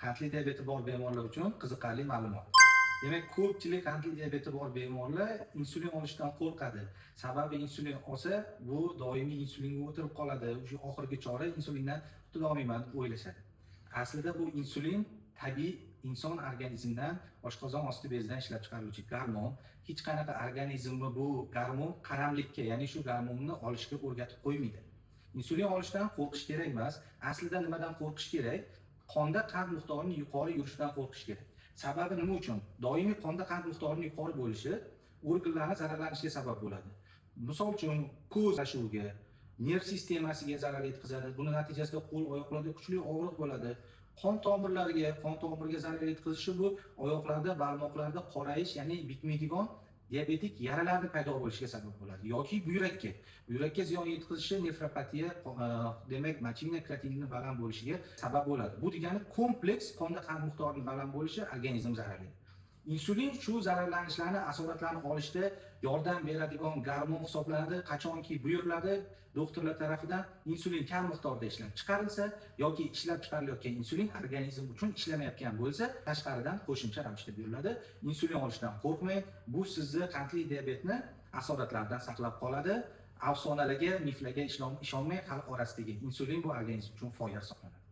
qandli diabeti bor bemorlar uchun qiziqarli ma'lumot. Demak, ko'pchilik qandli diabeti bor bemorlar insulin olishdan qo'rqadi. Sababi insulin olsa, bu doimiy insulinga o'tirib qoladi. Shu oxirgi chora insulindan qutula olmayman deb o'ylashadi. Aslida bu insulin tabiiy inson organizmidan oshqozon osti bezidan ishlab chiqariluvchi gormon. Hech qanaqa organizmni bu gormon qaramlikka, ya'ni shu gormonni olishga o'rgatib qo'ymaydi. Insulin olishdan qo'rqish kerak emas. Aslida nimadan qo'rqish kerak? Qonda qand miqdorining yuqori yurishidan qo'rqish kerak. Sababi nima uchun? Doimiy qonda qand miqdorining yuqori bo'lishi organlarning zararlanishiga sabab bo'ladi. Misol uchun, ko'z ashuviga, nerv sistemasiga zarar yetkazadi. Buning natijasida qo'l, oyoqlarda kuchli og'riq bo'ladi. Qon tomirga zarar yetkazishi bu oyoqlarda, barmoqlarda qorayish, ya'ni bitmaydigan diabetik yaralarning paydo bo'lishiga sabab bo'ladi. Yoki buyrakka ziyon yetkazishi nefropatiya, demak, mochinniy kreatinini baland bo'lishiga sabab bo'ladi. Bu degani kompleks qonda qand miqdorining baland bo'lishi organizm zararli. Insulin shu zararlanishlarni, asoratlarni olishda yordam beradigan gormon hisoblanadi. Qachonki buyuriladi doktorlar tomonidan insulin kam miqdorda ishlab chiqarilsa yoki ishlab chiqarilayotgan insulin organizm uchun ishlamayotgan bo'lsa, tashqaridan qo'shimcha ravishda buyuriladi. Insulin olishdan qo'rqmang. Bu sizni qandli diabetni asoratlaridan saqlab qoladi. Afsonalarga, miflarga ishonmang, xalq orasidagi insulin bu organizm uchun foyda hisoblanadi.